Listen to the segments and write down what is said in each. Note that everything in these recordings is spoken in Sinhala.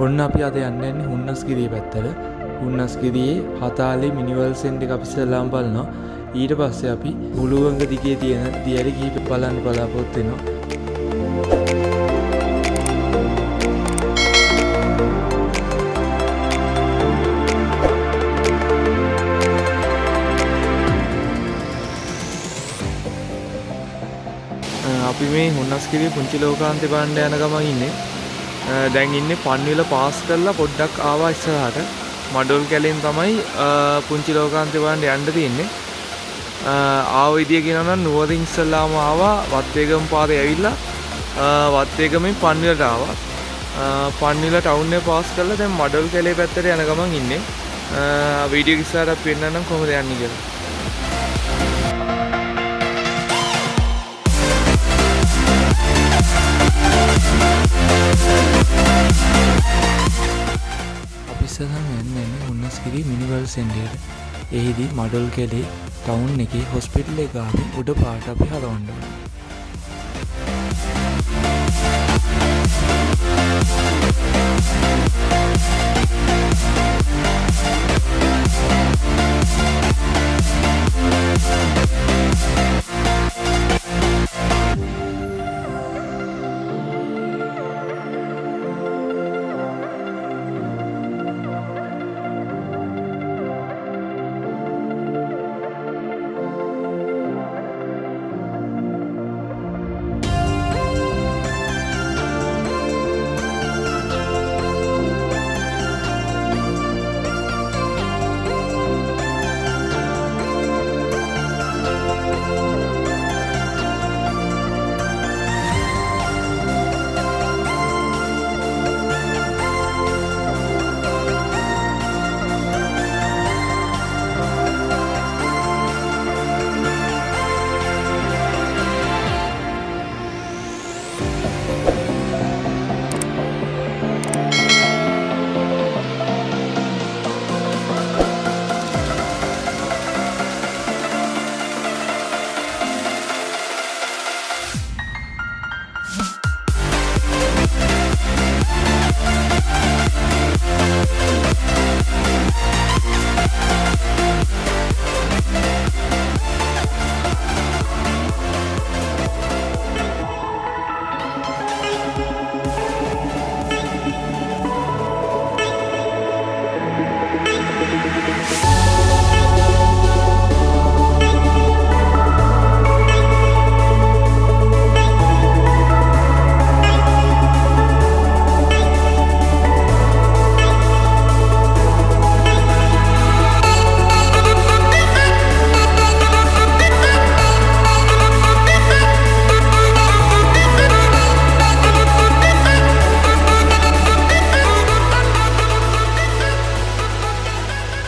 ඔන්න අපි අද යන්නේ හුන්නස්ගිරිය පැත්තට. හුන්නස්ගිරියේ හතාලේ මිනිවල් සෙන්ටර් එක අපි ඉස්සෙල්ලාම බලනවා. ඊට පස්සේ අපි හුළුගඟ දිගේ තියෙන දියැලි කිහිප බලන්න බලාපොරොත්තු වෙනවා. අපි මේ හුන්නස්ගිරිය පුංචි ලෝකාන්තේ බලන්න යන ගමන් ඉන්නේ. දැන් ඉන්නේ පන්විල පාස් කරලා පොඩ්ඩක් ආවා ඉස්සරහට. මඩොල් කැලෙන් තමයි පුංචි ලෝකාන්තේ බලන්න යන්න තියෙන්නේ. ආව විදිය කියනවා නම් නුවරින් ඉස්සලාම ආවා වත්තේගම පාරේ ඇවිල්ලා වත්තේගමෙන් පන්විලට ආවා. පන්විල ටවුන් එක පාස් කරලා දැන් මඩොල් කැලේ පැත්තට යන ගමන් ඉන්නේ. වීඩියෝ එක ඉස්සරහට පෙන්නන්නම් කොහොමද යන්නේ කියලා. ඉස්සරහම යන්නේ හුන්නස්ගිරිය මිනිවල් සෙන්ටර්. එහිදී මඩොල් කැලේ ටවුන් එකේ හොස්පිටල් එක ගාවින් උඩ පාට අපි හරවන්න ඕනේ.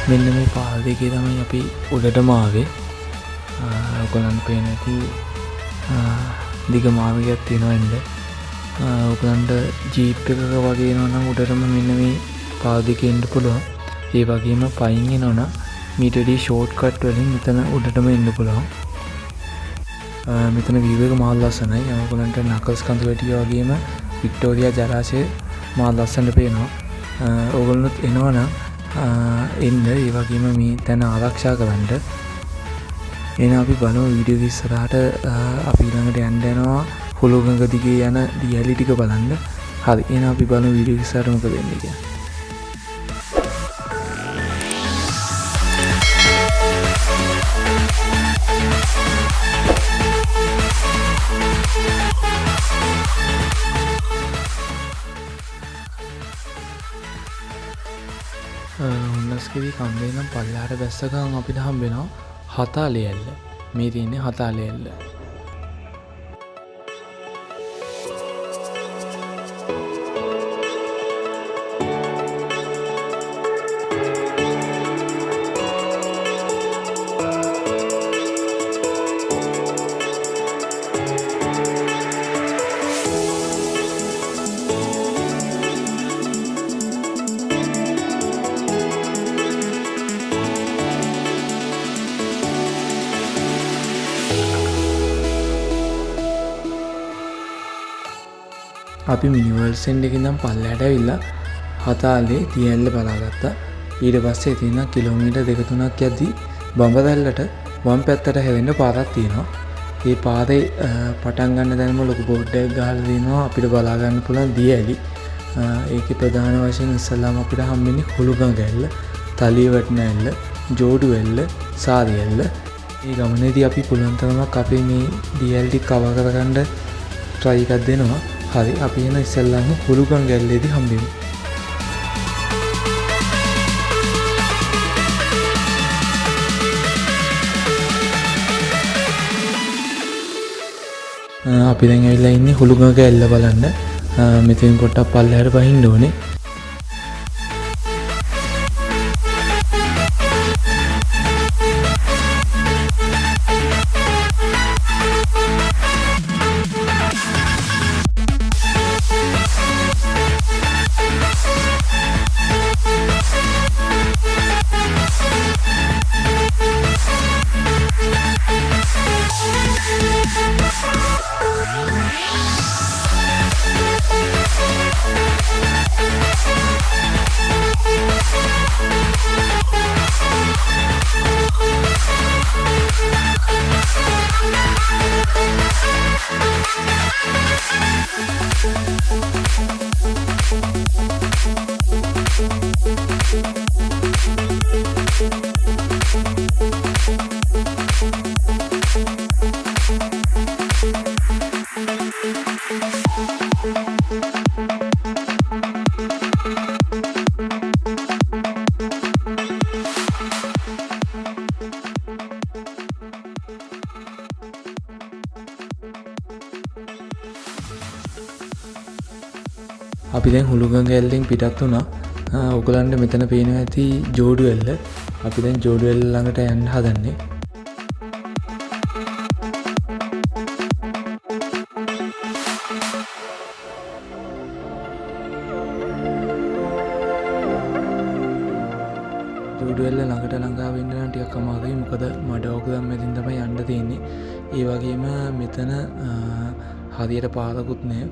මෙන්න මේ පාර දෙකේ තමයි අපි උඩටම ආවේ. ඔයගොල්ලන්ට පේන ඇති දිග මාර්ගයක් තියෙනවා එන්න. ඔයගොල්ලන්ට ජීප් එකක වගේ එනවා නම් උඩටම මෙන්න මේ පාර දෙකේ එන්න පුළුවන්. ඒ වගේම පයින් එනවා නම් මීට වඩා ෂෝට් කට් වලින් මෙතන උඩටම එන්න පුළුවන්. මෙතන view එක මාල් ලස්සනයි. ඔයගොල්ලන්ට නකල්ස් කඳු වැටිය වගේම වික්ටෝරියා ජලාශය මාල් ලස්සනට පේනවා. ඔයගොල්ලොත් එනවා නම් එන්න. ඒ වගේම මේ තැන ආරක්ෂා කරන්න. එහෙනම් අපි බලමු වීඩියෝ එක ඉස්සරහට අපි ළඟට යන්න යනවා හුළුගඟ දිගේ යන දියැලි ටික බලන්න. හරි. එහෙනම් අපි බලමු වීඩියෝ එක ඉස්සරහට මොකද වෙන්නේ කියලා. හුන්නස්ගිරිය කන්දේ නම් පල්ලෙහාට බැස්ස ගමන් අපිට හම්බ වෙනවා හතාලේ ඇල්ල. මේ තියෙන්නේ හතාලේ ඇල්ල. අපි මිනිවර්ල් සෙන්ටර් එකේ ඉඳන් පල්ලෙහාට ඇවිල්ලා හතාලේ දියැල්ල බලාගත්තා. ඊට පස්සේ ඉතින් කිලෝමීටර් 2-3ක් යද්දී බම්බරැල්ලට වම් පැත්තට හැරෙන්න පාරක් තියෙනවා. ඒ පාරේ පටන් ගන්න තැනම ලොකු බෝඩ් එකක් ගහලා තියෙනවා අපිට බලා ගන්න පුළුවන් දියැලි. ඒකේ ප්‍රධාන වශයෙන් ඉස්සල්ලාම අපිට හම්බෙන්නේ හුළුගඟ ඇල්ල, තලිය වටන ඇල්ල, ජෝඩු ඇල්ල, සාරි ඇල්ල. මේ ගමනේදී අපි පුළුවන් තරමක් අපේ මේ දියැලි ටික කවර් කරගන්න try එකක් දෙනවා. හරි අපි එන ඉස්සල්ලාම හුළුගඟ ඇල්ලේදී හම්බෙමු. අපි දැන් ඇවිල්ලා ඉන්නේ හුළුගඟ ඇල්ල බලන්න. මෙතෙන් පොට්ටක් පල්ලෙහාට පහින්න ඕනේ. අපි දැන් හුළුගඟ ඇල්ලෙන් පිටත් වුණා. ඔයගලන්ට මෙතන පේනවා ඇති ජෝඩු ඇල්ල. අපි දැන් ජෝඩු ඇල්ල ළඟට යන්න හදන්නේ. ජෝඩු ඇල්ල ළඟට ළඟා වෙන්න නම් ටිකක් අමාරුයි. මොකද මඩ ඕක මැදින් තමයි යන්න තියෙන්නේ. ඒ වගේම මෙතන හරියට පාරකුත් නැහැ.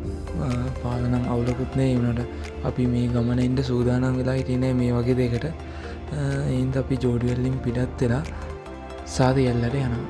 පාර නම් අවුලකුත් නැහැ. ඒ වුණාට අපි මේ ගමන ඉන්න සූදානම් වෙලා හිටියේ මේ වගේ දෙයකට. එහෙනම් අපි ජෝඩු ඇල්ලෙන් පිටත් වෙලා සාරි ඇල්ලට යනවා.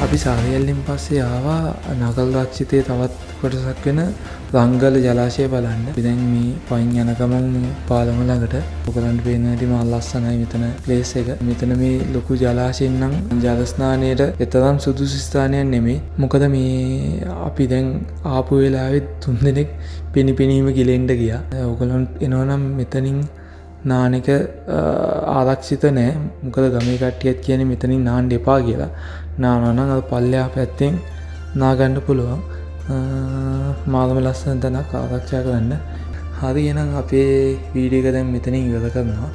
අපි සාරි ඇල්ලෙන් පස්සේ ආවා නගල් රක්ෂිතයේ තවත් කොටසක් වෙන රංගල ජලාශය බලන්න. අපි දැන් මේ පයින් යන ගමන් පාලම ළඟට ඔයගලන්ට පේන හැටි මා ලස්සනයි මෙතන ප්ලේස් එක. මෙතන මේ ලොකු ජලාශයෙන් නම් ජල ස්නානයට එතරම් සුදුසු ස්ථානයක් නෙමෙයි. මොකද මේ අපි දැන් ආපු වෙලාවේ 3 දිනක් පිනිපිනීම ගිලෙන්න ගියා. ඔයගලන්ට එනවනම් මෙතනින් නාන එක ආරක්ෂිත නැහැ. මොකද ගමේ කට්ටියත් කියන්නේ මෙතනින් නාන්න එපා කියලා. නානවා නම් අර පල්ලෙහා පැත්තෙන් නා ගන්න පුළුවන්. මාගම ලස්සන තැනක් ආරක්ෂා කරන්න. හරි එහෙනම් අපේ වීඩියෝ එක දැන් මෙතනින් ඉවර කරනවා.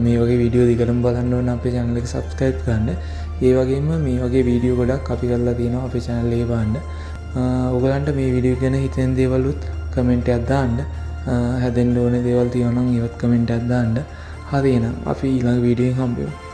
මේ වගේ වීඩියෝ දිගටම බලන්න ඕන අපේ channel එක subscribe කරන්න. ඒ වගේම මේ වගේ වීඩියෝ ගොඩක් අපි කරලා තියෙනවා අපේ channel එකේ බලන්න. ඔයගලන්ට මේ වීඩියෝ ගැන හිතෙන දේවලුත් කමෙන්ට් එකක් දාන්න. හැදෙන්න ඕනේ දේවල් තියෙනවා නම් ඒවත් කමෙන්ට් එකක් දාන්න. හරි එහෙනම් අපි ඊළඟ වීඩියෝ එකෙන් හම්බෙමු.